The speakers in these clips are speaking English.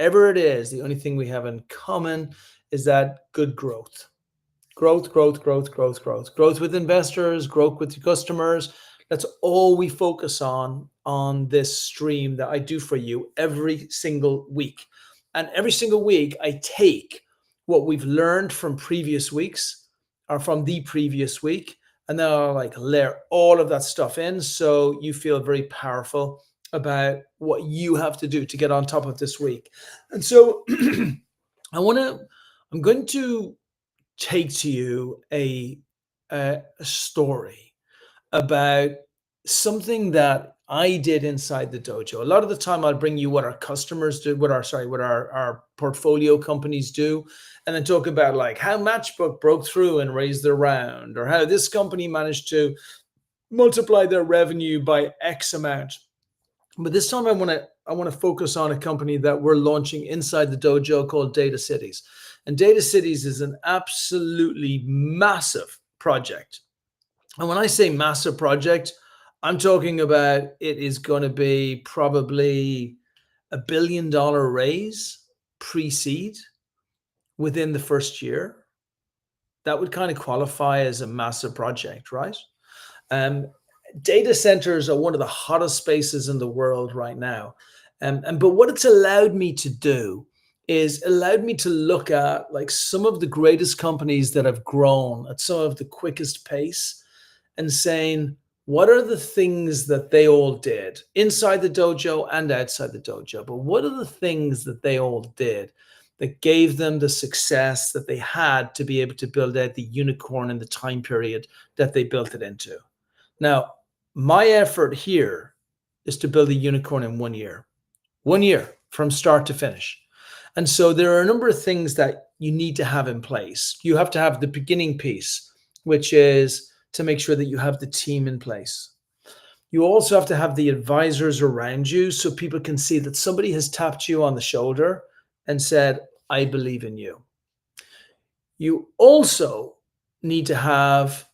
whatever it is, the only thing we have in common is that good growth. Growth, growth, growth, growth, growth. Growth with investors, growth with your customers. That's all we focus on this stream that I do for you every single week. And every single week, I take what we've learned from previous weeks or from the previous week, and then I'll like layer all of that stuff in so you feel very powerful about what you have to do to get on top of this week. And so I'm going to take to you a story about something that I did inside the dojo. A lot of the time I'll bring you what our customers do, what our portfolio companies do, and then talk about like how Matchbook broke through and raised their round, or how this company managed to multiply their revenue by X amount. But this time I want to focus on a company that we're launching inside the dojo called Data Cities. And Data Cities is an absolutely massive project. And when I say massive project, I'm talking about it is going to be probably $1 billion raise pre-seed within the first year. That would kind of qualify as a massive project, right? Data centers are one of the hottest spaces in the world right now. But what it's allowed me to do is allowed me to look at like some of the greatest companies that have grown at some of the quickest pace and saying, what are the things that they all did inside the dojo and outside the dojo? But what are the things that they all did that gave them the success that they had to be able to build out the unicorn in the time period that they built it into? Now, my effort here is to build a unicorn in 1 year. 1 year from start to finish. And so there are a number of things that you need to have in place. You have to have the beginning piece, which is to make sure that you have the team in place. You also have to have the advisors around you so people can see that somebody has tapped you on the shoulder and said, I believe in you. You also need to have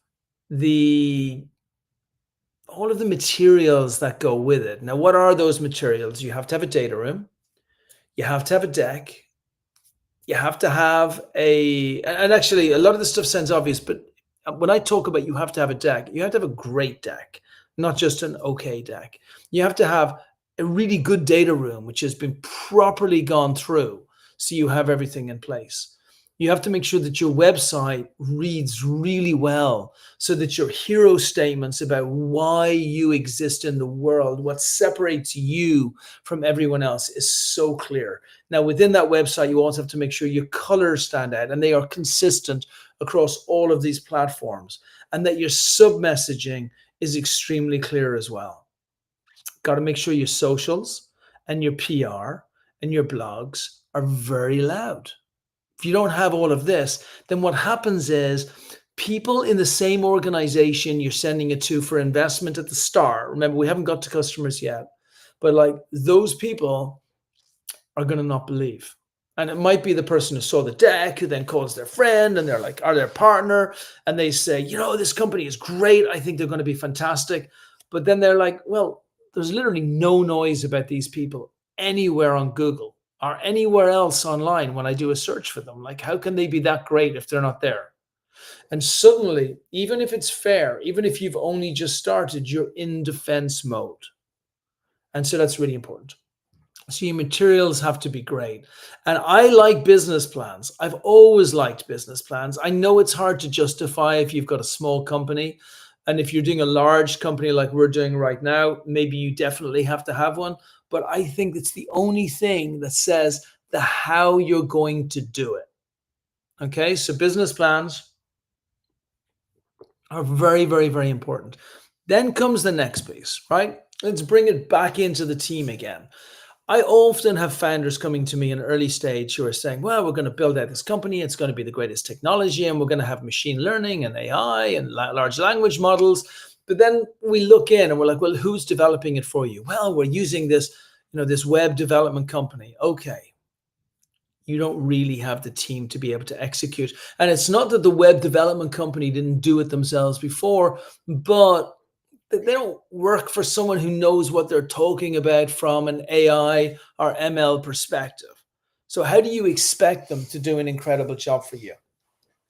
all of the materials that go with it. Now, what are those materials? You have to have a data room. You have to have a deck. You have to have and actually a lot of this stuff sounds obvious, but when I talk about you have to have a deck, you have to have a great deck, not just an okay deck. You have to have a really good data room, which has been properly gone through, so you have everything in place. You have to make sure that your website reads really well so that your hero statements about why you exist in the world, what separates you from everyone else, is so clear. Now, within that website, you also have to make sure your colors stand out and they are consistent across all of these platforms, and that your sub-messaging is extremely clear as well. Got to make sure your socials and your PR and your blogs are very loud. If you don't have all of this, then what happens is people in the same organization you're sending it to for investment at the start, remember, we haven't got to customers yet, but like those people are going to not believe. And it might be the person who saw the deck who then calls their friend and they're like, or their partner, and they say, this company is great. I think they're going to be fantastic. But then they're like, well, there's literally no noise about these people anywhere on Google or anywhere else online when I do a search for them. Like, how can they be that great if they're not there? And suddenly, even if it's fair, even if you've only just started, you're in defense mode. And so that's really important. So your materials have to be great. And I like business plans. I've always liked business plans. I know it's hard to justify if you've got a small company. And if you're doing a large company like we're doing right now, maybe you definitely have to have one. But I think it's the only thing that says the how you're going to do it. Okay, so business plans are very, very, very important. Then comes the next piece, right? Let's bring it back into the team again. I often have founders coming to me in early stage who are saying, well, we're going to build out this company. It's going to be the greatest technology, and we're going to have machine learning and AI and large language models. But then we look in and we're like, well, who's developing it for you? Well, we're using this, this web development company. Okay. You don't really have the team to be able to execute. And it's not that the web development company didn't do it themselves before, but they don't work for someone who knows what they're talking about from an AI or ML perspective. So how do you expect them to do an incredible job for you?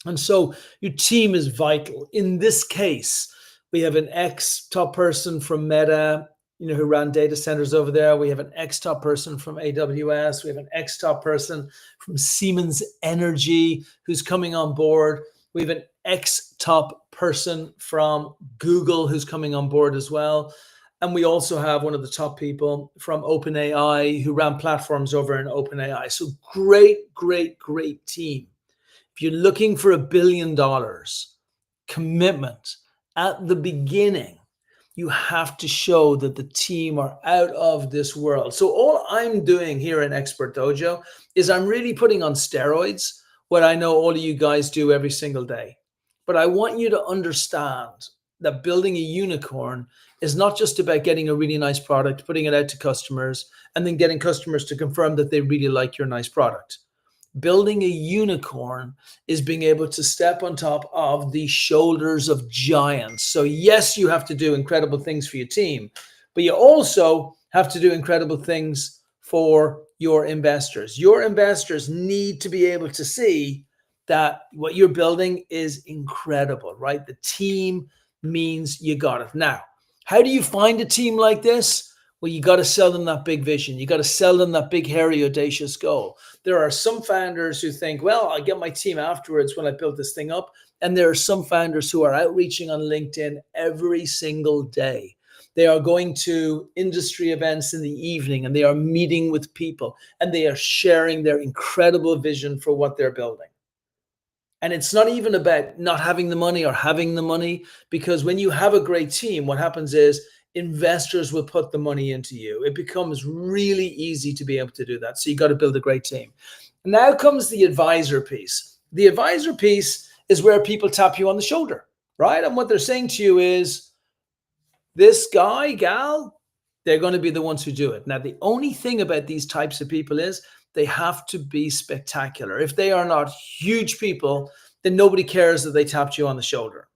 And so your team is vital. In this case, we have an ex-top person from Meta, who ran data centers over there. We have an ex-top person from AWS. We have an ex-top person from Siemens Energy who's coming on board. We have an ex-top person from Google who's coming on board as well. And we also have one of the top people from OpenAI who ran platforms over in OpenAI. So great, great, great team. If you're looking for $1 billion commitment at the beginning, you have to show that the team are out of this world. So all I'm doing here in Expert Dojo is I'm really putting on steroids what I know all of you guys do every single day. But I want you to understand that building a unicorn is not just about getting a really nice product, putting it out to customers, and then getting customers to confirm that they really like your nice product. Building a unicorn is being able to step on top of the shoulders of giants. So yes, you have to do incredible things for your team, but you also have to do incredible things for your investors. Your investors need to be able to see that what you're building is incredible, right? The team means you got it. Now, how do you find a team like this? Well, you got to sell them that big vision. You got to sell them that big, hairy, audacious goal. There are some founders who think, well, I'll get my team afterwards when I build this thing up. And there are some founders who are outreaching on LinkedIn every single day. They are going to industry events in the evening and they are meeting with people and they are sharing their incredible vision for what they're building. And it's not even about not having the money or having the money, because when you have a great team, what happens is investors will put the money into you. It becomes really easy to be able to do that. So you got to build a great team. Now comes the advisor piece. The advisor piece is where people tap you on the shoulder, right? And what they're saying to you is, this guy, gal, they're going to be the ones who do it. Now, the only thing about these types of people is they have to be spectacular. If they are not huge people, then nobody cares that they tapped you on the shoulder.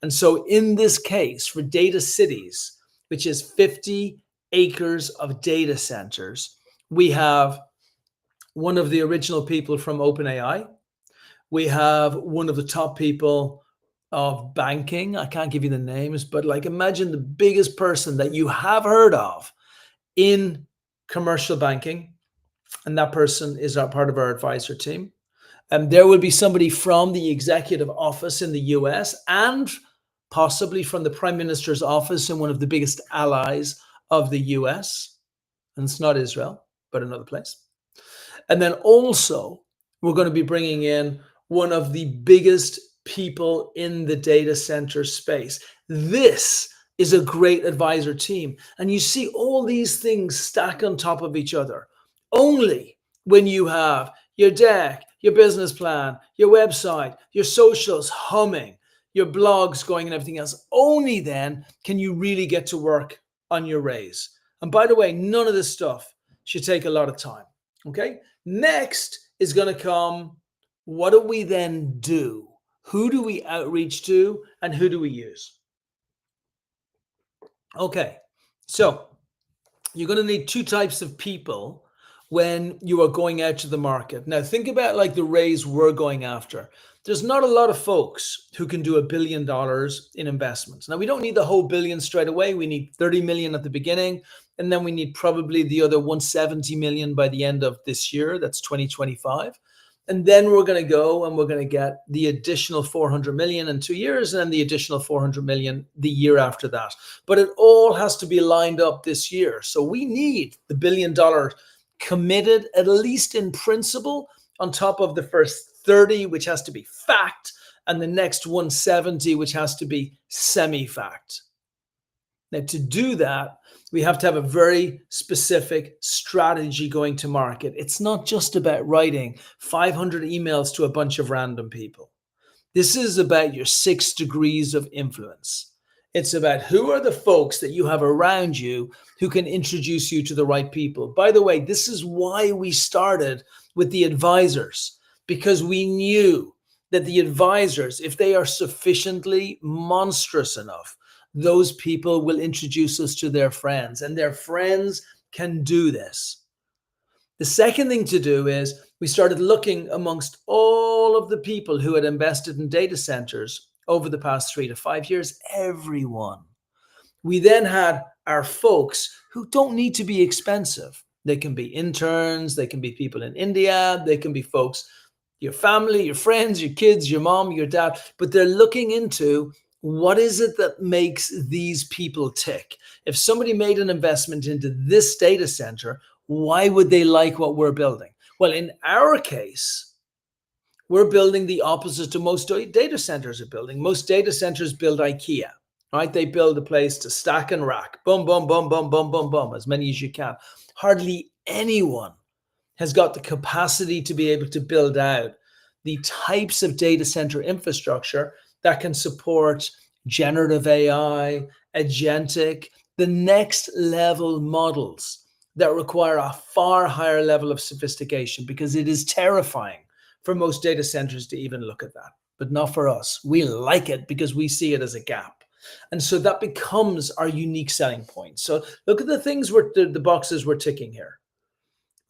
And so in this case, for Data Cities, which is 50 acres of data centers, we have one of the original people from OpenAI. We have one of the top people of banking. I can't give you the names, but like imagine the biggest person that you have heard of in commercial banking. And that person is part of our advisor team. And there will be somebody from the executive office in the US and possibly from the Prime Minister's office in one of the biggest allies of the US. And it's not Israel, but another place. And then also, we're going to be bringing in one of the biggest people in the data center space. This is a great advisor team. And you see all these things stack on top of each other. Only when you have your deck, your business plan, your website, your socials humming, your blogs going and everything else, only then can you really get to work on your raise. And by the way, none of this stuff should take a lot of time. Okay. Next is going to come, what do we then do? Who do we outreach to and who do we use? Okay. So you're going to need two types of people when you are going out to the market. Now, think about like the raise we're going after. There's not a lot of folks who can do $1 billion in investments. Now, we don't need the whole billion straight away. We need 30 million at the beginning, and then we need probably the other 170 million by the end of this year. That's 2025. And then we're going to go and we're going to get the additional 400 million in 2 years and then the additional 400 million the year after that. But it all has to be lined up this year. So we need the $1 billion committed, at least in principle, on top of the first 30, which has to be fact, and the next 170, which has to be semi-fact. Now, to do that, we have to have a very specific strategy going to market. It's not just about writing 500 emails to a bunch of random people. This is about your 6 degrees of influence. It's about who are the folks that you have around you who can introduce you to the right people. By the way, this is why we started with the advisors, because we knew that the advisors, if they are sufficiently monstrous enough, those people will introduce us to their friends, and their friends can do this. The second thing to do is We started looking amongst all of the people who had invested in data centers over the past 3 to 5 years, everyone. We then had our folks who don't need to be expensive. They can be interns, they can be people in India, they can be folks, your family, your friends, your kids, your mom, your dad, but they're looking into what is it that makes these people tick? If somebody made an investment into this data center, why would they like what we're building? Well, in our case, we're building the opposite to most data centers are building. Most data centers build IKEA, right? They build a place to stack and rack, boom, boom, boom, boom, boom, boom, boom, as many as you can. Hardly anyone has got the capacity to be able to build out the types of data center infrastructure that can support generative AI, agentic, the next level models that require a far higher level of sophistication, because it is terrifying for most data centers to even look at that, but not for us. We like it because we see it as a gap. And so that becomes our unique selling point. So look at the things the boxes we're ticking here.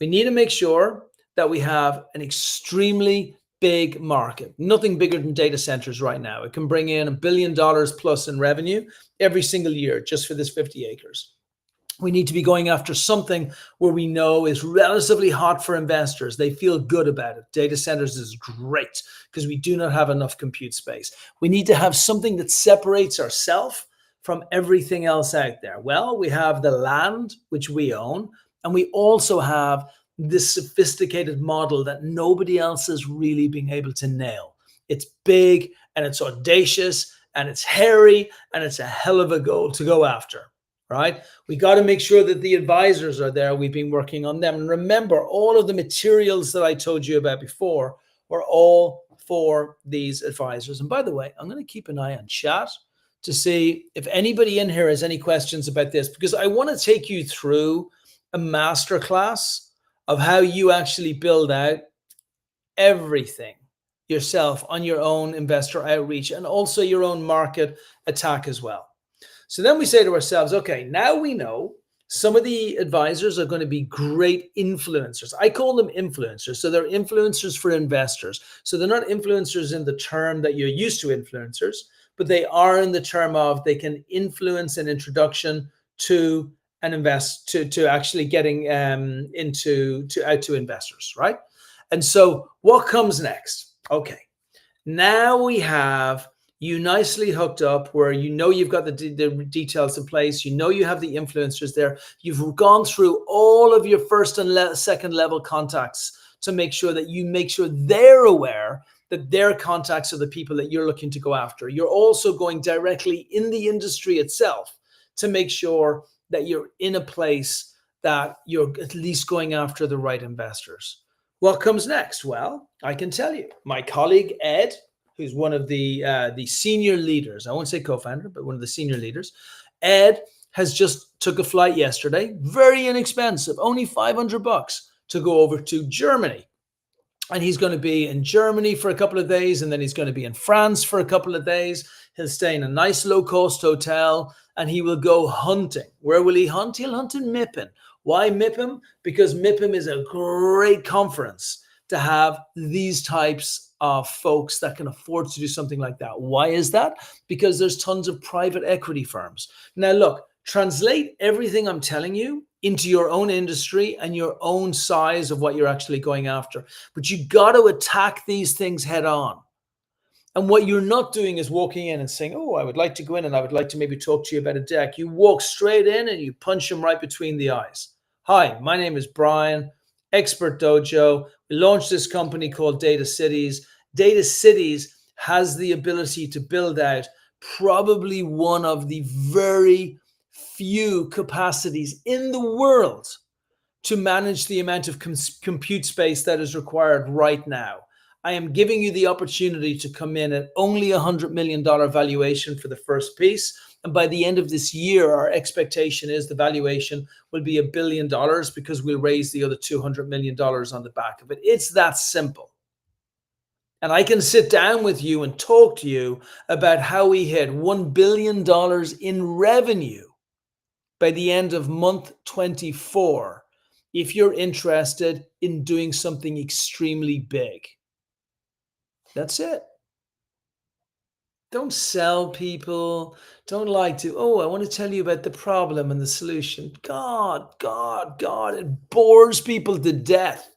We need to make sure that we have an extremely big market. Nothing bigger than data centers right now. It can bring in $1 billion plus in revenue every single year just for this 50 acres. We need to be going after something where we know is relatively hot for investors. They feel good about it. Data centers is great because we do not have enough compute space. We need to have something that separates ourselves from everything else out there. Well, we have the land, which we own, and we also have this sophisticated model that nobody else is really being able to nail. It's big and it's audacious and it's hairy and it's a hell of a goal to go after. Right? We got to make sure that the advisors are there. We've been working on them. And remember, all of the materials that I told you about before were all for these advisors. And by the way, I'm going to keep an eye on chat to see if anybody in here has any questions about this, because I want to take you through a masterclass of how you actually build out everything yourself on your own investor outreach and also your own market attack as well. So then we say to ourselves, okay, now we know some of the advisors are going to be great influencers. I call them influencers. So they're influencers for investors. So they're not influencers in the term that you're used to influencers, but they are in the term of they can influence an introduction to an to actually getting out to investors, right? And so what comes next? Okay, now we have you nicely hooked up where you know you've got the details in place. You know you have the influencers there. You've gone through all of your first and second level contacts to make sure they're aware that their contacts are the people that you're looking to go after. You're also going directly in the industry itself to make sure that you're in a place that you're at least going after the right investors. What comes next? Well, I can tell you. My colleague, Ed, who's one of the senior leaders, I won't say co-founder, but one of the senior leaders, Ed has just took a flight yesterday, very inexpensive, only $500 to go over to Germany. And he's going to be in Germany for a couple of days, and then he's going to be in France for a couple of days. He'll stay in a nice low-cost hotel, and he will go hunting. Where will he hunt? He'll hunt in MIPIM. Why MIPIM? Because MIPIM is a great conference to have these types of folks that can afford to do something like that. Why is that? Because there's tons of private equity firms. Now, look, translate everything I'm telling you into your own industry and your own size of what you're actually going after. But you got to attack these things head on. And what you're not doing is walking in and saying, oh, I would like to go in and I would like to maybe talk to you about a deck. You walk straight in and you punch them right between the eyes. Hi, my name is Brian, Expert Dojo. We launched this company called Data Cities. Data Cities has the ability to build out probably one of the very few capacities in the world to manage the amount of compute space that is required right now. I am giving you the opportunity to come in at only $100 million valuation for the first piece. And by the end of this year, our expectation is the valuation will be $1 billion because we'll raise the other $200 million on the back of it. It's that simple. And I can sit down with you and talk to you about how we hit $1 billion in revenue by the end of month 24 if you're interested in doing something extremely big. That's it. Don't sell people. Don't like to, oh, I want to tell you about the problem and the solution. God, it bores people to death.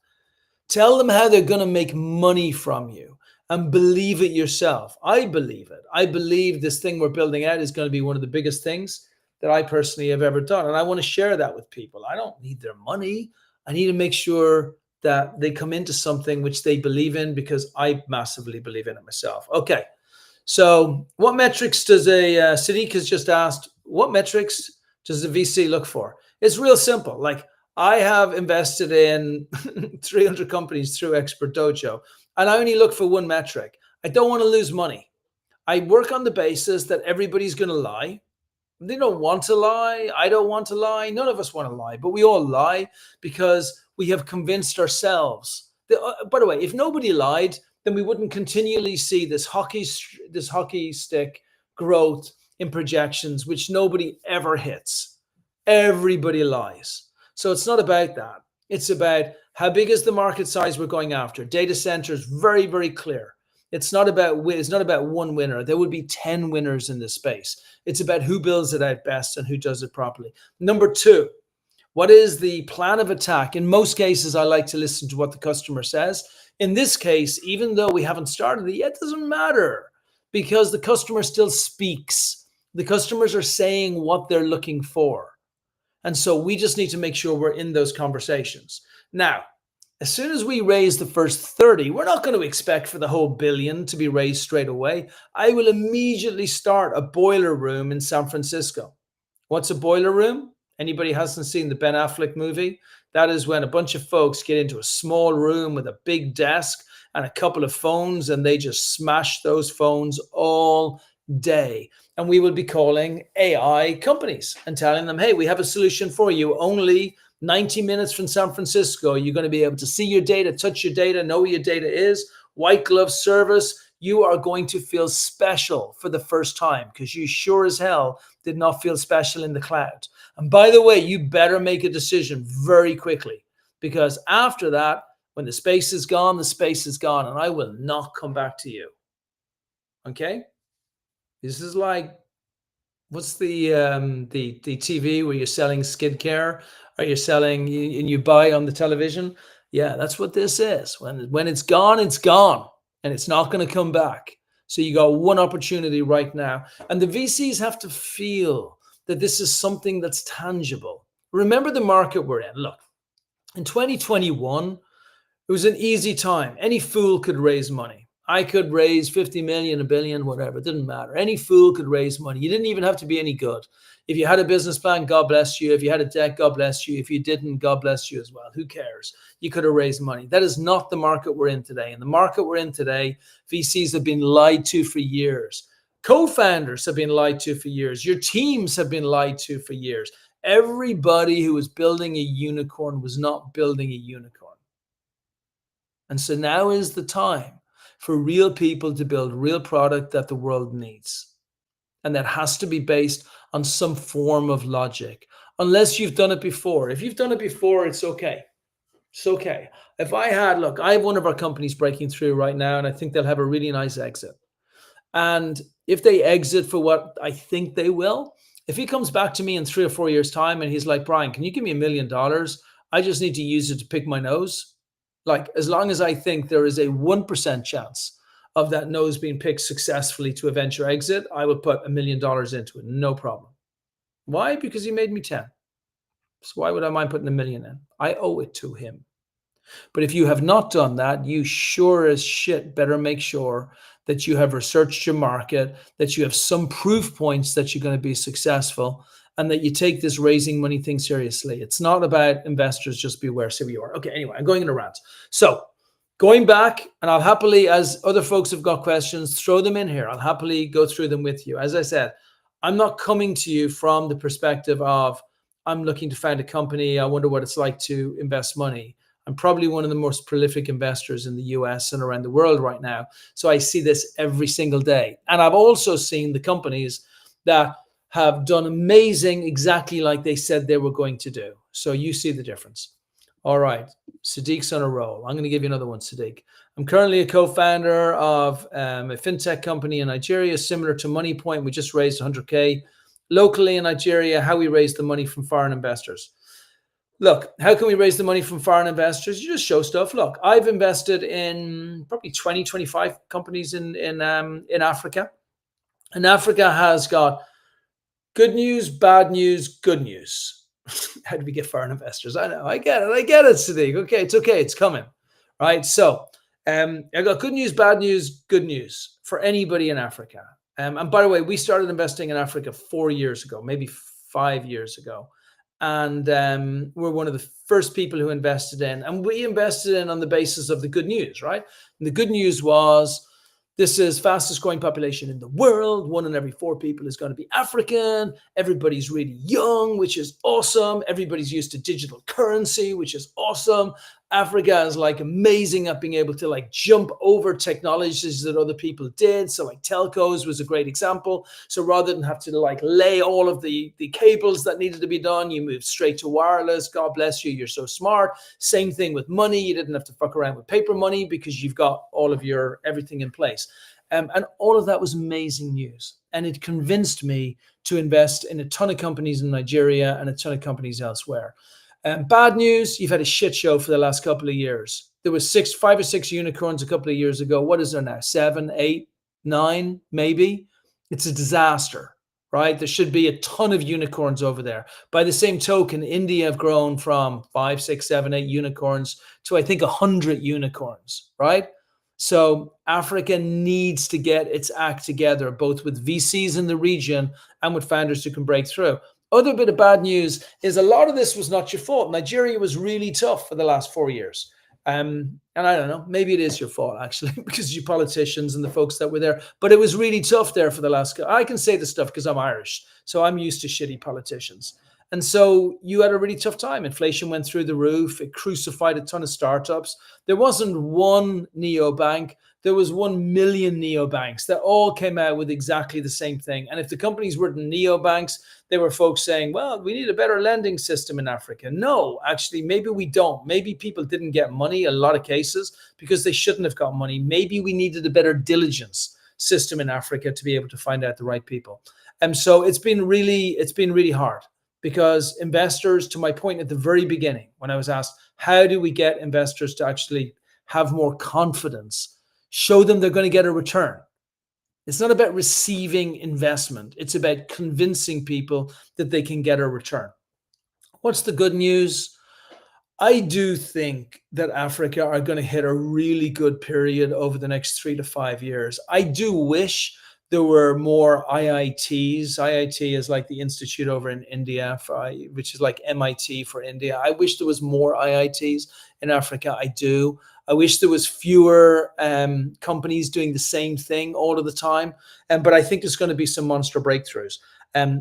Tell them how they're going to make money from you and believe it yourself. I believe it. I believe this thing we're building out is going to be one of the biggest things that I personally have ever done. And I want to share that with people. I don't need their money. I need to make sure that they come into something which they believe in, because I massively believe in it myself. Okay. So what metrics does Sadiq has just asked, what metrics does the VC look for? It's real simple. Like, I have invested in 300 companies through Expert Dojo, and I only look for one metric. I don't want to lose money. I work on the basis that everybody's going to lie. They don't want to lie. I don't want to lie. None of us want to lie, but we all lie because we have convinced ourselves. By the way, if nobody lied, then we wouldn't continually see this hockey stick growth in projections, which nobody ever hits. Everybody lies. So it's not about that. It's about how big is the market size we're going after. Data centers, very, very clear. It's not about one winner. There would be 10 winners in this space. It's about who builds it out best and who does it properly. Number two, what is the plan of attack? In most cases, I like to listen to what the customer says. In this case, even though we haven't started it yet, it doesn't matter, because the customer still speaks. The customers are saying what they're looking for. And so we just need to make sure we're in those conversations. Now, as soon as we raise the first 30, we're not going to expect for the whole billion to be raised straight away. I will immediately start a boiler room in San Francisco. What's a boiler room? Anybody hasn't seen the Ben Affleck movie? That is when a bunch of folks get into a small room with a big desk and a couple of phones, and they just smash those phones all day. And we will be calling AI companies and telling them, hey, we have a solution for you. Only 90 minutes from San Francisco, you're going to be able to see your data, touch your data, know where your data is, white glove service. You are going to feel special for the first time, because you sure as hell did not feel special in the cloud. And by the way, you better make a decision very quickly, because after that, when the space is gone, the space is gone, and I will not come back to you. Okay? This is like, what's the TV where you're selling skincare, or you're selling and you buy on the television? Yeah, that's what this is. When it's gone, and it's not going to come back. So you got one opportunity right now, and the VCs have to feel that this is something that's tangible. Remember the market we're in. Look, in 2021, it was an easy time. Any fool could raise money. I could raise 50 million, a billion, whatever. It didn't matter. Any fool could raise money. You didn't even have to be any good. If you had a business plan, God bless you. If you had a deck, God bless you. If you didn't, God bless you as well. Who cares? You could have raised money. That is not the market we're in today. In the market we're in today, VCs have been lied to for years. Co-founders have been lied to for years. Your teams have been lied to for years. Everybody who was building a unicorn was not building a unicorn. And so now is the time for real people to build real product that the world needs. And that has to be based on some form of logic, unless you've done it before. If you've done it before, it's okay. It's okay. If I have one of our companies breaking through right now, and I think they'll have a really nice exit. And if they exit for what I think they will, if he comes back to me in 3 or 4 years' time and he's like, Brian, can you give me $1 million? I just need to use it to pick my nose. Like, as long as I think there is a 1% chance of that nose being picked successfully to a venture exit, I would put $1 million into it. No problem. Why? Because he made me 10. So why would I mind putting $1 million in? I owe it to him. But if you have not done that, you sure as shit better make sure that you have researched your market, that you have some proof points that you're going to be successful, and that you take this raising money thing seriously. It's not about investors, just beware, see where you are. Okay, anyway, I'm going in a rant. So going back, and I'll happily, as other folks have got questions, throw them in here. I'll happily go through them with you. As I said, I'm not coming to you from the perspective of, I'm looking to found a company, I wonder what it's like to invest money. I'm probably one of the most prolific investors in the US and around the world right now. So I see this every single day. And I've also seen the companies that have done amazing, exactly like they said they were going to do. So you see the difference. All right. Sadiq's on a roll. I'm going to give you another one, Sadiq. I'm currently a co-founder of a fintech company in Nigeria, similar to MoneyPoint. We just raised 100K. Locally in Nigeria, how we raise the money from foreign investors. Look, how can we raise the money from foreign investors? You just show stuff. Look, I've invested in probably 20, 25 companies in Africa. And Africa has got good news, bad news, good news. How do we get foreign investors? I know, I get it, Sadiq. Okay, it's coming. Right. So I got good news, bad news, good news for anybody in Africa. And by the way, we started investing in Africa 4 years ago, maybe 5 years ago. And we're one of the first people who invested in, and we invested in on the basis of the good news, right? And the good news was, this is fastest growing population in the world. 1 in every 4 people is going to be African. Everybody's really young, which is awesome. Everybody's used to digital currency, which is awesome. Africa is like amazing at being able to like jump over technologies that other people did. So like telcos was a great example. So rather than have to like lay all of the cables that needed to be done, you moved straight to wireless. God bless you. You're so smart. Same thing with money. You didn't have to fuck around with paper money because you've got all of your everything in place. And all of that was amazing news. And it convinced me to invest in a ton of companies in Nigeria and a ton of companies elsewhere. Bad news, you've had a shit show for the last couple of years. There was 5 or 6 unicorns a couple of years ago. What is there now? 7, 8, 9, maybe? It's a disaster, right? There should be a ton of unicorns over there. By the same token, India have grown from 5, 6, 7, 8 unicorns to I think 100 unicorns, right? So Africa needs to get its act together, both with VCs in the region and with founders who can break through. Other bit of bad news is a lot of this was not your fault. Nigeria was really tough for the last 4 years. And I don't know, maybe it is your fault actually, because you politicians and the folks that were there, but it was really tough there for the last, I can say this stuff because I'm Irish. So I'm used to shitty politicians. And so you had a really tough time. Inflation went through the roof. It crucified a ton of startups. There wasn't one neobank. There was 1 million neobanks that all came out with exactly the same thing. And if the companies were neobanks, there were folks saying, well, we need a better lending system in Africa. No, actually, maybe we don't. Maybe people didn't get money in a lot of cases because they shouldn't have got money. Maybe we needed a better diligence system in Africa to be able to find out the right people. And so it's been really hard. Because investors, to my point at the very beginning, when I was asked, how do we get investors to actually have more confidence, show them they're going to get a return. It's not about receiving investment. It's about convincing people that they can get a return. What's the good news? I do think that Africa are going to hit a really good period over the next 3 to 5 years. I do wish there were more IITs. IIT is like the institute over in India, which is like MIT for India. I wish there was more IITs in Africa. I do. I wish there was fewer companies doing the same thing all of the time. But I think there's going to be some monster breakthroughs.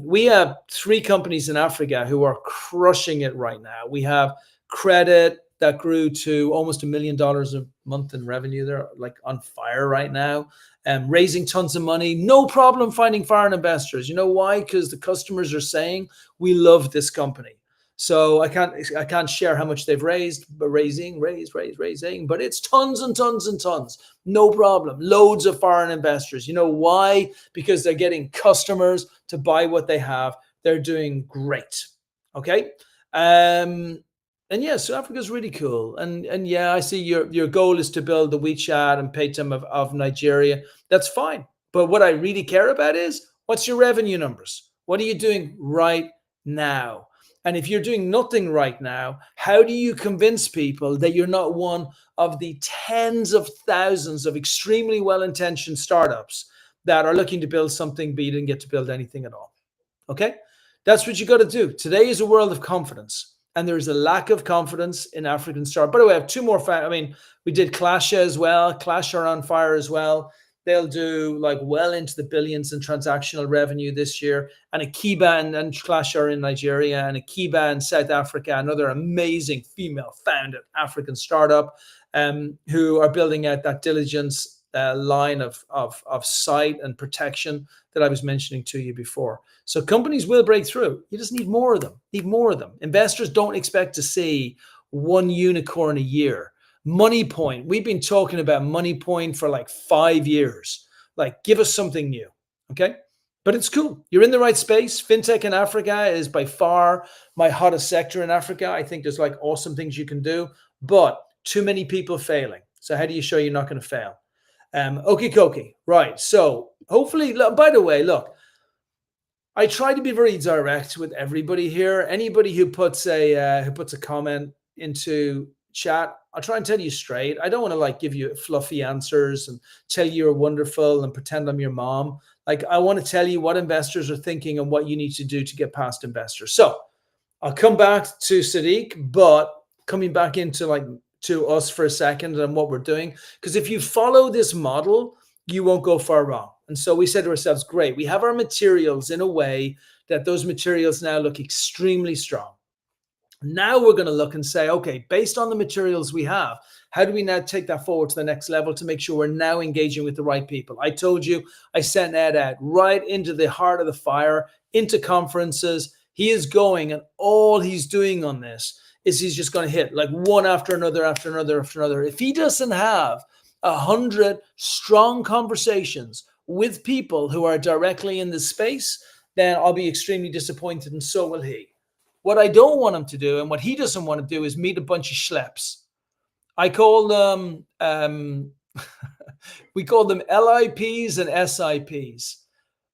We have 3 companies in Africa who are crushing it right now. We have Credit that grew to almost $1 million a month in revenue. They're like on fire right now. Raising tons of money, no problem finding foreign investors. You know why? Because the customers are saying we love this company. So I can't share how much they've raised, but raising, but it's tons and tons and tons. No problem. Loads of foreign investors. You know why? Because they're getting customers to buy what they have. They're doing great. Okay. And yeah, so Africa's really cool. And yeah, I see your goal is to build the WeChat and Paytm of Nigeria. That's fine. But what I really care about is, what's your revenue numbers? What are you doing right now? And if you're doing nothing right now, how do you convince people that you're not one of the tens of thousands of extremely well-intentioned startups that are looking to build something, but you didn't get to build anything at all? Okay? That's what you got to do. Today is a world of confidence. And there's a lack of confidence in African startups. By the way, I have 2 more. We did Clash as well. Clash are on fire as well. They'll do like well into the billions in transactional revenue this year. And Akiba and Clash are in Nigeria, and Akiba in South Africa, another amazing female-founded African startup who are building out that diligence line of sight and protection that I was mentioning to you before. So companies will break through. You just need more of them. Investors don't expect to see one unicorn a year. Money Point, we've been talking about Money Point for like 5 years. Like, give us something new. Okay. But it's cool. You're in the right space. Fintech in Africa is by far my hottest sector in Africa. I think there's like awesome things you can do, but too many people failing. So how do you show you're not going to fail? Okie dokie. Right. So hopefully, by the way, look, I try to be very direct with everybody here. Anybody who puts a comment into chat, I'll try and tell you straight. I don't want to like give you fluffy answers and tell you you're wonderful and pretend I'm your mom. Like, I want to tell you what investors are thinking and what you need to do to get past investors. So I'll come back to Sadiq, but coming back into like to us for a second and what we're doing, because if you follow this model, you won't go far wrong. And so we said to ourselves, great, we have our materials in a way that those materials now look extremely strong. Now we're going to look and say, okay, based on the materials we have, how do we now take that forward to the next level to make sure we're now engaging with the right people? I told you, I sent Ed out right into the heart of the fire, into conferences. He is going, and all he's doing on this is he's just going to hit like one after another, after another, after another. If he doesn't have 100 strong conversations with people who are directly in this space, then I'll be extremely disappointed, and so will he. What I don't want him to do, and what he doesn't want to do, is meet a bunch of schleps. I call them, we call them LIPs and SIPs.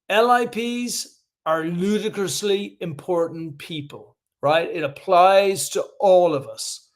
LIPs are ludicrously important people, right? It applies to all of us.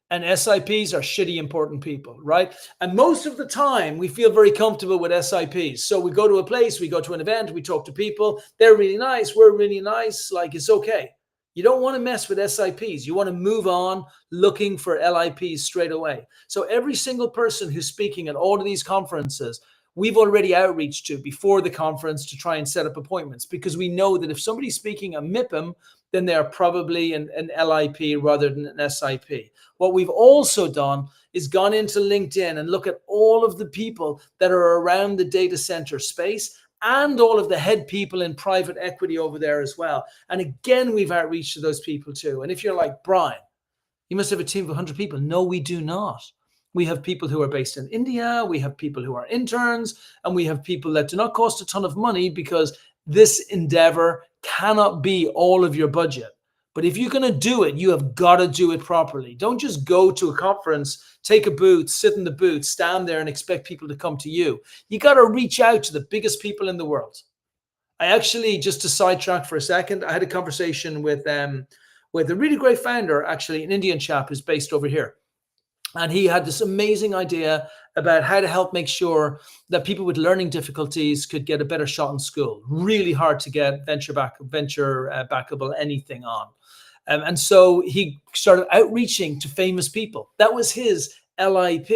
And SIPs are shitty important people, right? And most of the time, we feel very comfortable with SIPs. So we go to a place, we go to an event, we talk to people. They're really nice. We're really nice. Like, it's okay. You don't want to mess with SIPs. You want to move on looking for LIPs straight away. So every single person who's speaking at all of these conferences, we've already outreached to before the conference to try and set up appointments, because we know that if somebody's speaking at MIPIM, then they're probably an LIP rather than an SIP. What we've also done is gone into LinkedIn and look at all of the people that are around the data center space and all of the head people in private equity over there as well. And again, we've outreached to those people too. And if you're like, Brian, you must have a team of 100 people. No, we do not. We have people who are based in India. We have people who are interns, and we have people that do not cost a ton of money, because this endeavor cannot be all of your budget. But if you're going to do it, you have got to do it properly. Don't just go to a conference, take a booth, sit in the booth, stand there and expect people to come to you. You got to reach out to the biggest people in the world. I actually, just to sidetrack for a second, I had a conversation with a really great founder, actually, an Indian chap who's based over here. And he had this amazing idea about how to help make sure that people with learning difficulties could get a better shot in school. Really hard to get venture backable anything on. And so he started outreaching to famous people. That was his LIP.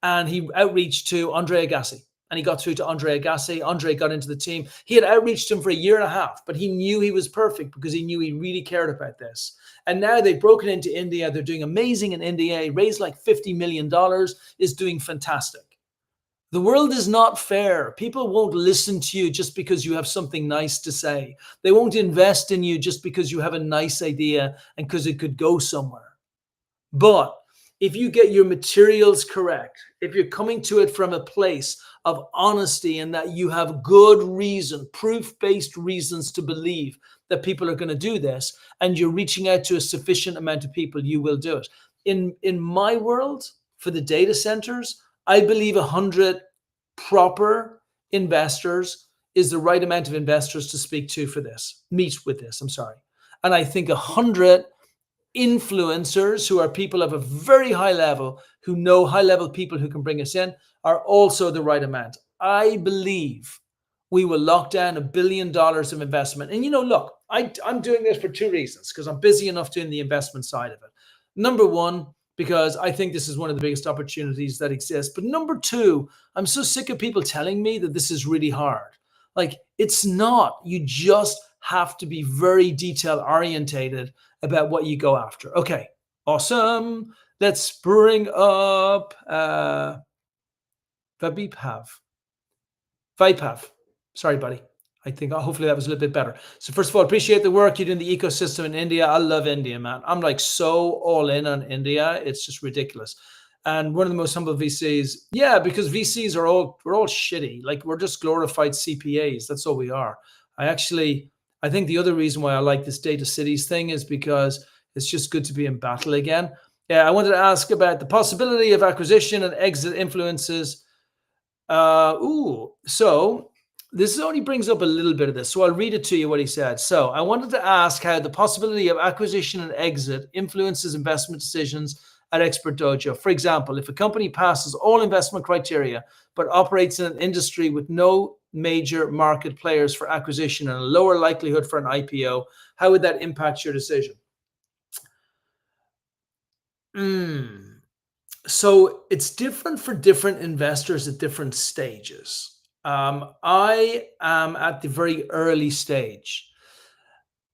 And he outreached to Andre Agassi. And he got through to Andre Agassi. Andre got into the team. He had outreached him for a year and a half, but he knew he was perfect because he knew he really cared about this. And now they've broken into India. They're doing amazing in India. He raised like $50 million, is doing fantastic. The world is not fair. People won't listen to you just because you have something nice to say. They won't invest in you just because you have a nice idea and because it could go somewhere. But if you get your materials correct, if you're coming to it from a place of honesty and that you have good reason, proof-based reasons to believe that people are going to do this, and you're reaching out to a sufficient amount of people, you will do it. In my world, for the data centers, I believe 100 proper investors is the right amount of investors to speak to for this, meet with this, And I think 100 influencers who are people of a very high level, who know high level people who can bring us in, are also the right amount. I believe we will lock down $1 billion of investment. And look, I'm doing this for two reasons, because I'm busy enough doing the investment side of it. Number one, because I think this is one of the biggest opportunities that exist. But number two, I'm so sick of people telling me that this is really hard. Like, it's not. You just have to be very detail orientated about what you go after. Okay, awesome. Let's bring up Vaibhav. Sorry, buddy. I think hopefully that was a little bit better. So first of all, appreciate the work you do in the ecosystem in India. I love India, man. I'm like so all in on India. It's just ridiculous. And one of the most humble VCs, yeah, because VCs we're all shitty. Like we're just glorified CPAs. That's all we are. I actually, I think the other reason why I like this data cities thing is because it's just good to be in battle again. Yeah, I wanted to ask about the possibility of acquisition and exit influences. So this only brings up a little bit of this. So I'll read it to you what he said. So I wanted to ask how the possibility of acquisition and exit influences investment decisions at Expert Dojo. For example, if a company passes all investment criteria but operates in an industry with no major market players for acquisition and a lower likelihood for an IPO, how would that impact your decision? So it's different for different investors at different stages. I am at the very early stage.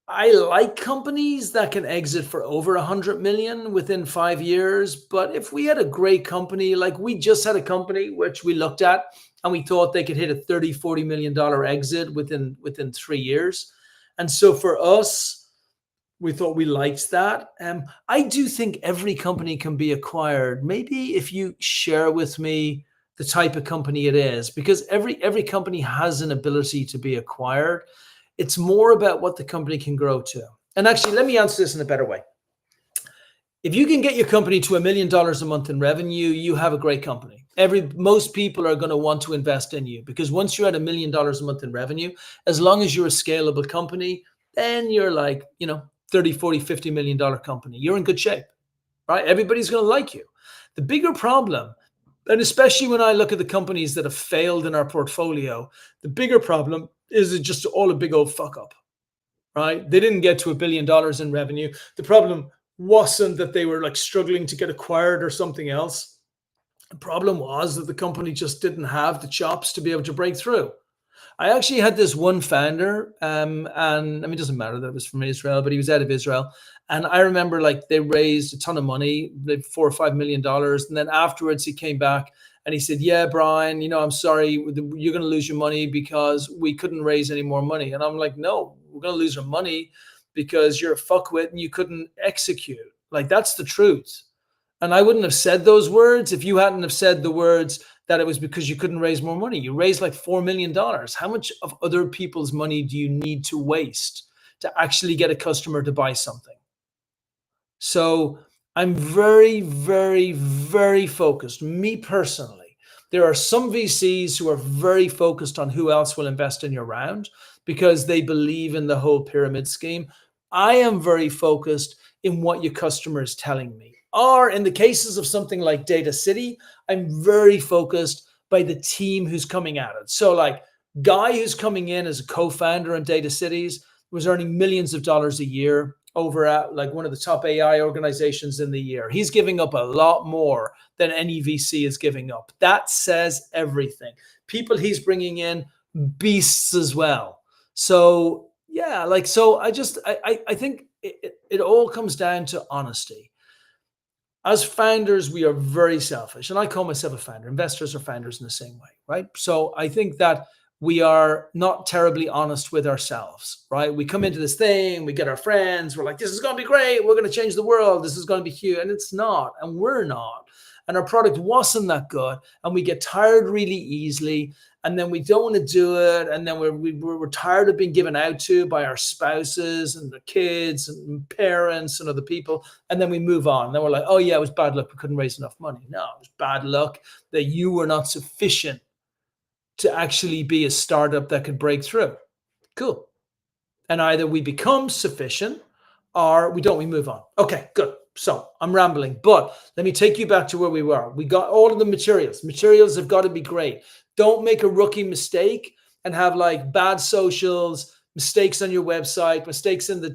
I like companies that can exit for over 100 million within 5 years. But if we had a great company, like we just had a company which we looked at and we thought they could hit a 30, $40 million exit within 3 years. And so for us, we thought we liked that. I do think every company can be acquired. Maybe if you share with me the type of company it is, because every company has an ability to be acquired. It's more about what the company can grow to. And actually, let me answer this in a better way. If you can get your company to $1 million a month in revenue, you have a great company. Most people are going to want to invest in you because once you're at $1 million a month in revenue, as long as you're a scalable company, then you're like, 30, 40, $50 million company. You're in good shape, right? Everybody's going to like you. The bigger problem, and especially when I look at the companies that have failed in our portfolio, the bigger problem is it's just all a big old fuck up, right? They didn't get to $1 billion in revenue. The problem wasn't that they were like struggling to get acquired or something else. The problem was that the company just didn't have the chops to be able to break through. I actually had this one founder, and I mean, it doesn't matter that it was from Israel, but he was out of Israel. And I remember like they raised a ton of money, like $4 or $5 million. And then afterwards he came back and he said, yeah, Brian, I'm sorry, you're going to lose your money because we couldn't raise any more money. And I'm like, no, we're going to lose our money because you're a fuckwit and you couldn't execute. Like, that's the truth. And I wouldn't have said those words if you hadn't have said the words that it was because you couldn't raise more money. You raised like $4 million. How much of other people's money do you need to waste to actually get a customer to buy something? So I'm very, very, very focused. Me personally, there are some VCs who are very focused on who else will invest in your round because they believe in the whole pyramid scheme. I am very focused in what your customer is telling me. Or in the cases of something like Data City, I'm very focused by the team who's coming at it. So like Guy, who's coming in as a co-founder in Data Cities, was earning millions of dollars a year over at like one of the top AI organizations in the year. He's giving up a lot more than any VC is giving up. That says everything. People he's bringing in, beasts as well. So yeah, like, so I think it all comes down to honesty. As founders, we are very selfish, and I call myself a founder. Investors are founders in the same way, right? So I think that we are not terribly honest with ourselves, right? We come into this thing, we get our friends, we're like, this is going to be great, we're going to change the world, this is going to be huge, and it's not, and we're not. And our product wasn't that good, and we get tired really easily, and then we don't want to do it, and then we're tired of being given out to by our spouses and the kids and parents and other people, and then we move on. And then we're like, oh yeah, it was bad luck, we couldn't raise enough money. No, it was bad luck that you were not sufficient to actually be a startup that could break through. Cool. And either we become sufficient or we don't, we move on. Okay, good. So I'm rambling, but let me take you back to where we were. We got all of the materials. Materials have got to be great. Don't make a rookie mistake and have like bad socials, mistakes on your website, mistakes in the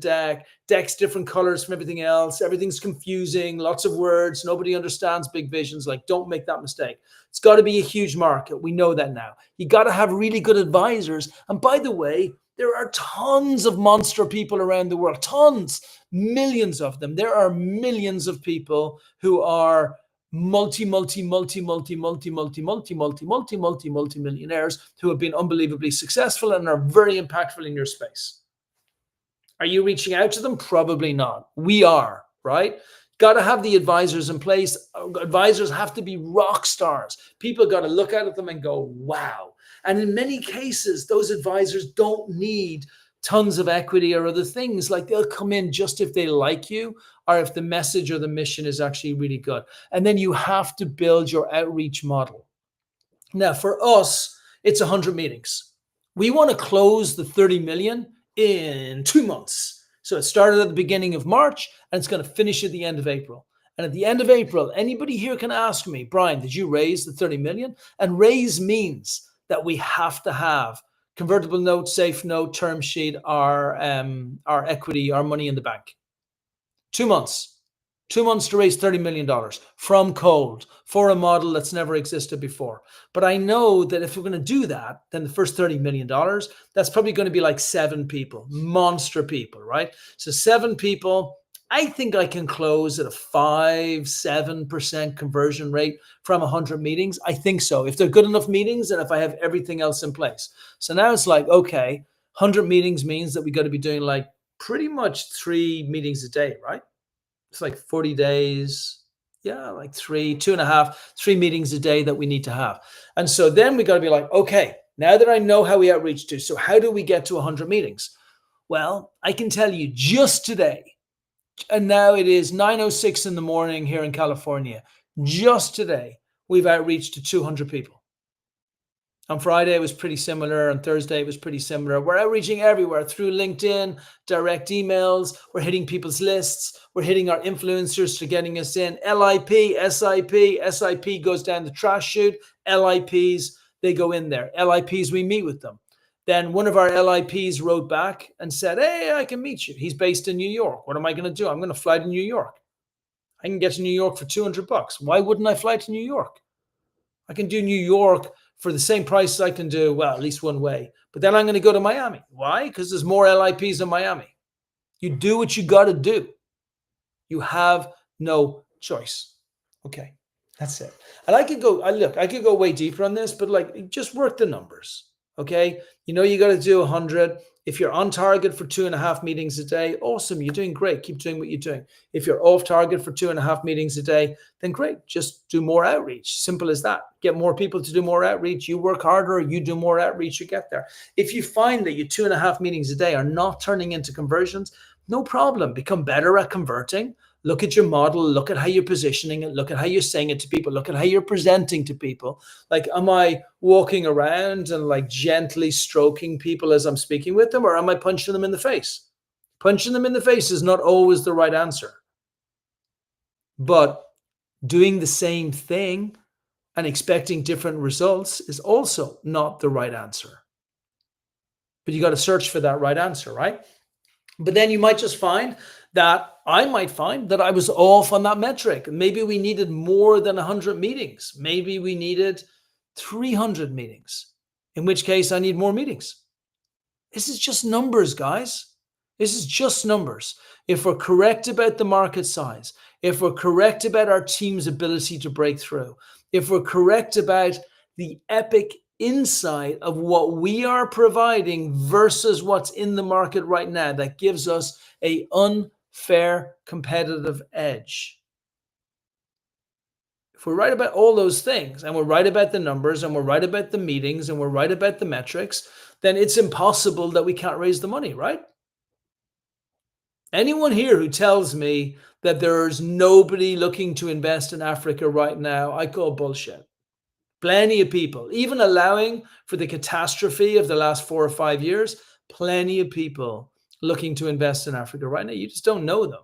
decks different colors from everything else. Everything's confusing, lots of words. Nobody understands big visions. Like, don't make that mistake. It's got to be a huge market. We know that now. You got to have really good advisors. And by the way, there are tons of monster people around the world, tons, millions of them. There are millions of people who are multi-millionaires who have been unbelievably successful and are very impactful in your space. Are you reaching out to them? Probably not. We are, right? Got to have the advisors in place. Advisors have to be rock stars. People got to look at them and go, wow. And in many cases, those advisors don't need tons of equity or other things. Like, they'll come in just if they like you or if the message or the mission is actually really good. And then you have to build your outreach model. Now, for us, it's 100 meetings. We want to close the 30 million in 2 months. So it started at the beginning of March and it's going to finish at the end of April. And at the end of April, anybody here can ask me, Brian, did you raise the 30 million? And raise means that we have to have convertible note, safe note, term sheet, our equity, our money in the bank. 2 months. 2 months to raise $30 million from cold for a model that's never existed before. But I know that if we're going to do that, then the first $30 million, that's probably going to be like 7 people, monster people, right? So 7 people, I think I can close at a 5-7% conversion rate from 100 meetings. I think so. If they're good enough meetings and if I have everything else in place. So now it's like, okay, 100 meetings means that we got to be doing like pretty much 3 meetings a day, right? It's like 40 days. Yeah, like 2.5, 3 meetings a day that we need to have. And so then we got to be like, okay, now that I know how we outreach to, so how do we get to 100 meetings? Well, I can tell you just today, and now it is 9:06 in the morning here in California. Just today, we've outreached to 200 people. On Friday, it was pretty similar. On Thursday, it was pretty similar. We're outreaching everywhere through LinkedIn, direct emails. We're hitting people's lists. We're hitting our influencers to getting us in. LIP, SIP. SIP goes down the trash chute. LIPs, they go in there. LIPs, we meet with them. Then one of our LIPs wrote back and said, hey, I can meet you. He's based in New York. What am I going to do? I'm going to fly to New York. I can get to New York for $200. Why wouldn't I fly to New York? I can do New York for the same price I can do, well, at least one way. But then I'm going to go to Miami. Why? Because there's more LIPs in Miami. You do what you got to do. You have no choice. Okay, that's it. And I could go way deeper on this, but like, just work the numbers. Okay, you know you got to do 100. If you're on target for 2.5 meetings a day, awesome, you're doing great. Keep doing what you're doing. If you're off target for 2.5 meetings a day, then great. Just do more outreach. Simple as that. Get more people to do more outreach. You work harder, you do more outreach, you get there. If you find that your 2.5 meetings a day are not turning into conversions, no problem. Become better at converting. Look at your model, look at how you're positioning it, look at how you're saying it to people, look at how you're presenting to people. Like, am I walking around and like gently stroking people as I'm speaking with them, or am I punching them in the face? Punching them in the face is not always the right answer. But doing the same thing and expecting different results is also not the right answer. But you got to search for that right answer, right? But then you might just find that I might find that I was off on that metric. Maybe we needed more than 100 meetings. Maybe we needed 300 meetings, in which case I need more meetings. This is just numbers, guys. This is just numbers. If we're correct about the market size, if we're correct about our team's ability to break through, if we're correct about the epic insight of what we are providing versus what's in the market right now, that gives us an unfair competitive edge. If we're right about all those things, and we're right about the numbers, and we're right about the meetings, and we're right about the metrics, then it's impossible that we can't raise the money, right? Anyone here who tells me that there's nobody looking to invest in Africa right now, I call bullshit. Plenty of people, even allowing for the catastrophe of the last 4 or 5 years, plenty of people looking to invest in Africa right now. You just don't know them.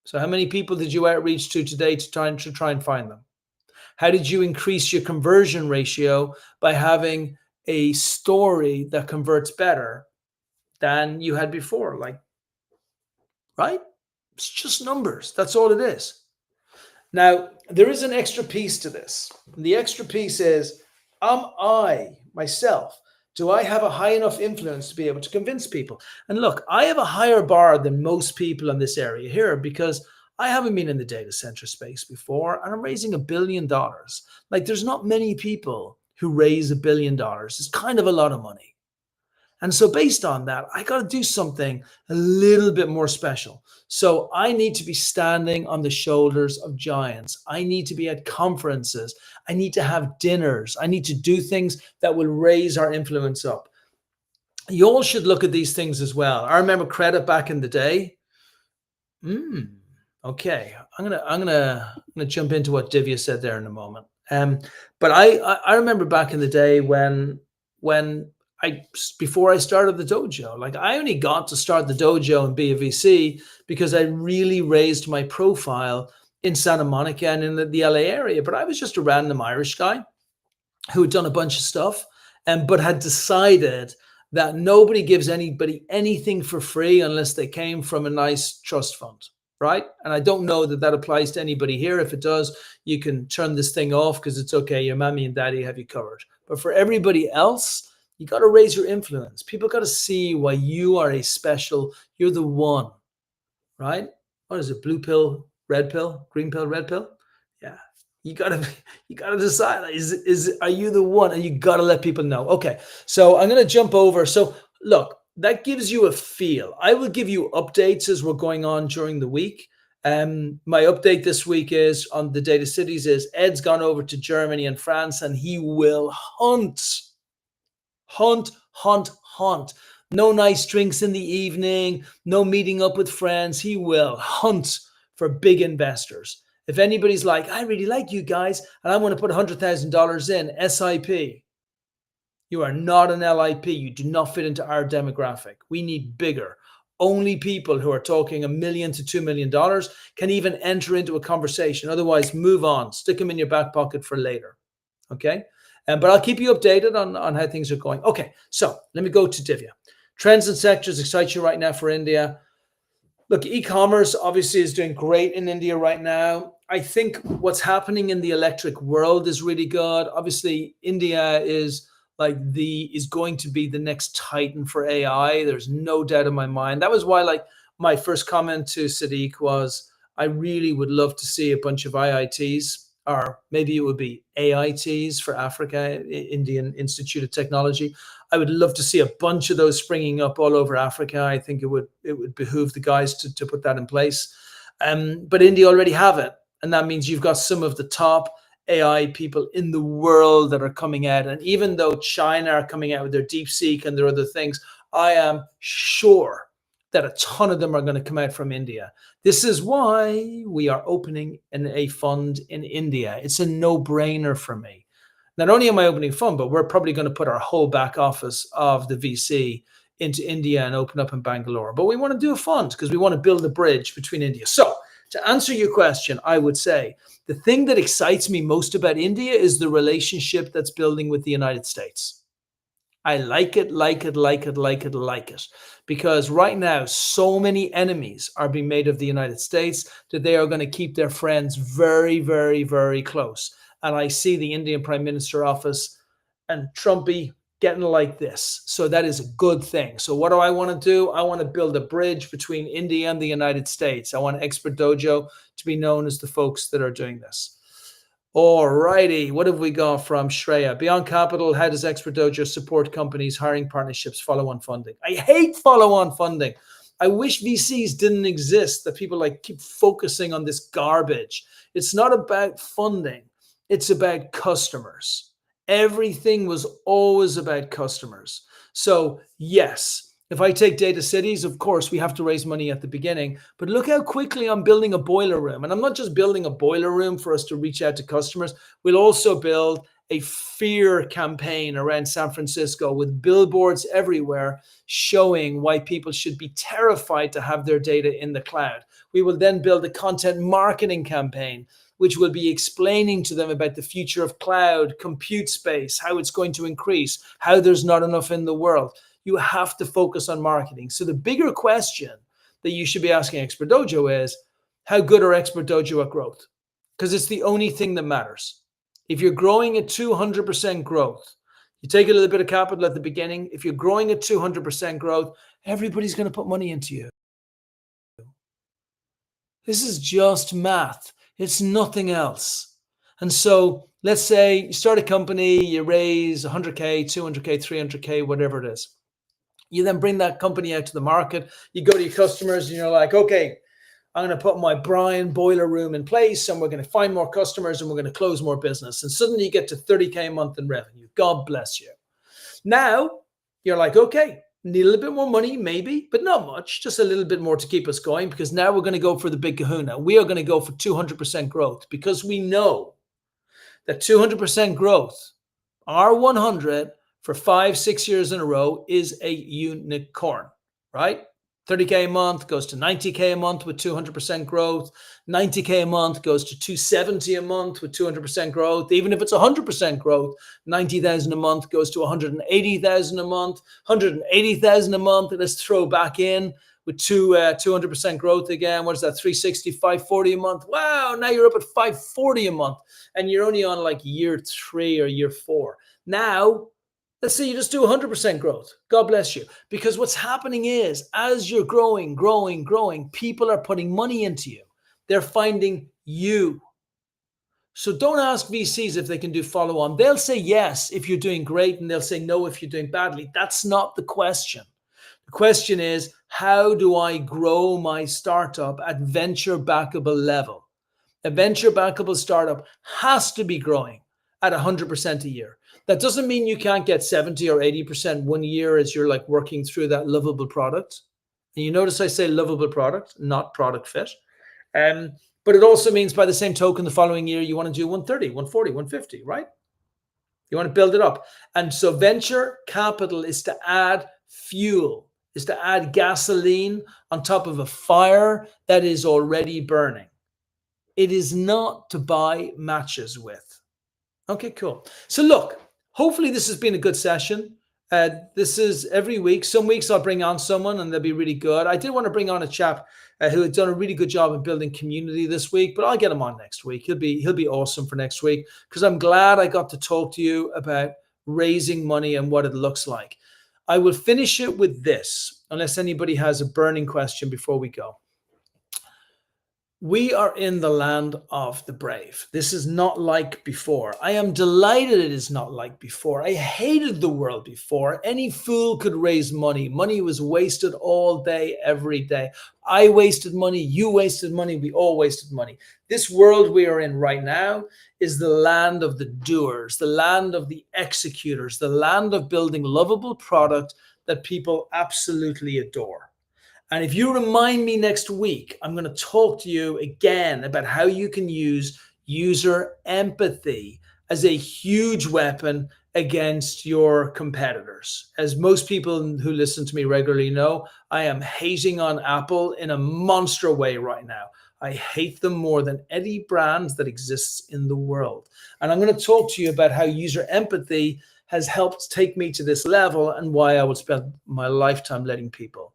So how many people did you outreach to today to try and find them? How did you increase your conversion ratio by having a story that converts better than you had before? Like, right? It's just numbers. That's all it is. Now, there is an extra piece to this. The extra piece is, do I have a high enough influence to be able to convince people? And look, I have a higher bar than most people in this area here because I haven't been in the data center space before, and I'm raising $1 billion. Like, there's not many people who raise $1 billion. It's kind of a lot of money. And so based on that, I got to do something a little bit more special. So I need to be standing on the shoulders of giants. I need to be at conferences. I need to have dinners. I need to do things that will raise our influence up. You all should look at these things as well. I remember credit back in the day. Okay, I'm gonna jump into what Divya said there in a moment. But I remember back in the day when before I started the dojo, like, I only got to start the dojo and be a VC because I really raised my profile in Santa Monica and in the LA area. But I was just a random Irish guy who had done a bunch of stuff, but had decided that nobody gives anybody anything for free unless they came from a nice trust fund, right? And I don't know that that applies to anybody here. If it does, you can turn this thing off because it's okay. Your mommy and daddy have you covered. But for everybody else, you got to raise your influence. People got to see why you are you're the one, right? What is it? Blue pill, red pill, green pill, red pill? Yeah. You gotta decide, are you the one? And you gotta let people know. Okay, so I'm gonna jump over. So look, that gives you a feel. I will give you updates as we're going on during the week. My update this week is on the data cities is Ed's gone over to Germany and France, and he will hunt. No nice drinks in the evening, no meeting up with friends. He will hunt for big investors. If anybody's like, I really like you guys, and I want to put $100,000 in SIP, you are not an LIP. You do not fit into our demographic. We need bigger. Only people who are talking $1 million to $2 million can even enter into a conversation. Otherwise, move on. Stick them in your back pocket for later. Okay? But I'll keep you updated on how things are going. Okay, so let me go to Divya. Trends and sectors excite you right now for India. Look, e-commerce obviously is doing great in India right now. I think what's happening in the electric world is really good. Obviously, India is going to be the next titan for AI. There's no doubt in my mind. That was why, like, my first comment to Sadiq was, I really would love to see a bunch of IITs, or maybe it would be AITs for Africa, Indian Institute of Technology. I would love to see a bunch of those springing up all over Africa. I think it would behoove the guys to put that in place. But India already have it. And that means you've got some of the top AI people in the world that are coming out. And even though China are coming out with their DeepSeek and their other things, I am sure that a ton of them are going to come out from India. This is why we are opening a fund in India. It's a no-brainer for me. Not only am I opening a fund, but we're probably going to put our whole back office of the VC into India and open up in Bangalore. But we want to do a fund because we want to build a bridge between India. So to answer your question, I would say the thing that excites me most about India is the relationship that's building with the United States. I like it. Because right now, so many enemies are being made of the United States that they are going to keep their friends very, very, very close. And I see the Indian Prime Minister office and Trumpy getting like this. So that is a good thing. So what do I want to do? I want to build a bridge between India and the United States. I want Expert Dojo to be known as the folks that are doing this. All righty. What have we got from Shreya? Beyond Capital, how does Expert Dojo support companies, hiring partnerships, follow-on funding? I hate follow-on funding. I wish VCs didn't exist, that people like keep focusing on this garbage. It's not about funding. It's about customers. Everything was always about customers. So yes, if I take data cities, of course, we have to raise money at the beginning, but look how quickly I'm building a boiler room. And I'm not just building a boiler room for us to reach out to customers. We'll also build a fear campaign around San Francisco with billboards everywhere showing why people should be terrified to have their data in the cloud. We will then build a content marketing campaign which will be explaining to them about the future of cloud, compute space, how it's going to increase, how there's not enough in the world. You have to focus on marketing. So the bigger question that you should be asking Expert Dojo is, how good are Expert Dojo at growth? Because it's the only thing that matters. If you're growing at 200% growth, you take a little bit of capital at the beginning. If you're growing at 200% growth, everybody's going to put money into you. This is just math. It's nothing else. And so let's say you start a company, you raise 100K, 200K, 300K, whatever it is. You then bring that company out to the market. You go to your customers and you're like, okay, I'm going to put my Brian boiler room in place and we're going to find more customers and we're going to close more business. And suddenly you get to 30K a month in revenue. God bless you. Now you're like, okay, need a little bit more money, maybe, but not much, just a little bit more to keep us going, because now we're going to go for the big kahuna. We are going to go for 200% growth, because we know that 200% growth, R100 for 5-6 years in a row, is a unicorn, right? 30K a month goes to 90K a month with 200% growth. 90K a month goes to 270 a month with 200% growth. Even if it's 100% growth, 90,000 a month goes to 180,000 a month. 180,000 a month, let's throw back in with 200% growth again. What is that? 360, 540 a month. Wow, now you're up at 540 a month and you're only on like year 3 or year 4. Now, let's say you just do 100% growth. God bless you. Because what's happening is, as you're growing, people are putting money into you. They're finding you. So don't ask VCs if they can do follow-on. They'll say yes if you're doing great, and they'll say no if you're doing badly. That's not the question. The question is, how do I grow my startup at venture backable level? A venture backable startup has to be growing at 100% a year. That doesn't mean you can't get 70 or 80% one year as you're like working through that lovable product. And you notice I say lovable product, not product fit. But it also means, by the same token, the following year you want to do 130, 140, 150, right? You want to build it up. And so venture capital is to add fuel, is to add gasoline on top of a fire that is already burning. It is not to buy matches with. Okay, cool. So look, hopefully this has been a good session. This is every week. Some weeks I'll bring on someone and they'll be really good. I did want to bring on a chap who had done a really good job in building community this week, but I'll get him on next week. He'll be awesome for next week, because I'm glad I got to talk to you about raising money and what it looks like. I will finish it with this, unless anybody has a burning question before we go. We are in the land of the brave. This is not like before. I am delighted it is not like before. I hated the world before. Any fool could raise money. Money was wasted all day, every day. I wasted money. You wasted money. We all wasted money. This world we are in right now is the land of the doers, the land of the executors, the land of building lovable product that people absolutely adore. And if you remind me next week, I'm going to talk to you again about how you can use user empathy as a huge weapon against your competitors. As most people who listen to me regularly know, I am hating on Apple in a monster way right now. I hate them more than any brand that exists in the world. And I'm going to talk to you about how user empathy has helped take me to this level and why I would spend my lifetime letting people.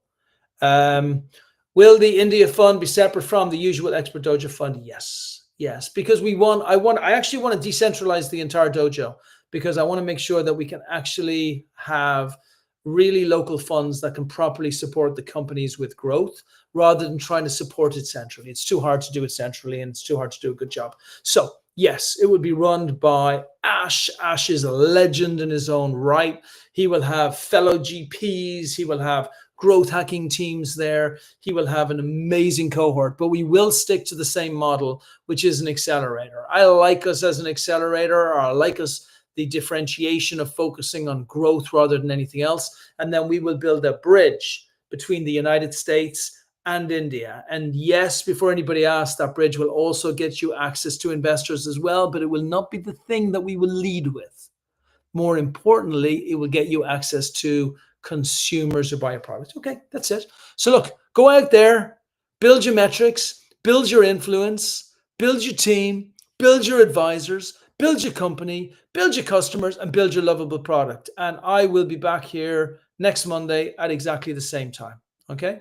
Will the India fund be separate from the usual expert dojo fund? Yes, because I actually want to decentralize the entire dojo, because I want to make sure that we can actually have really local funds that can properly support the companies with growth, rather than trying to support it centrally. It's too hard to do it centrally, and it's too hard to do a good job. So yes, it would be run by Ash. Ash is a legend in his own right. He will have fellow GPs. He will have growth hacking teams there. He will have an amazing cohort, but we will stick to the same model, which is an accelerator. I like us as an accelerator, or I like us the differentiation of focusing on growth rather than anything else. And then we will build a bridge between the United States and India. And yes, before anybody asks, that bridge will also get you access to investors as well, but it will not be the thing that we will lead with. More importantly, it will get you access to consumers who buy a product. Okay, that's it. So look, go out there, build your metrics, build your influence, build your team, build your advisors, build your company, build your customers, and build your lovable product. And I will be back here next Monday at exactly the same time. Okay?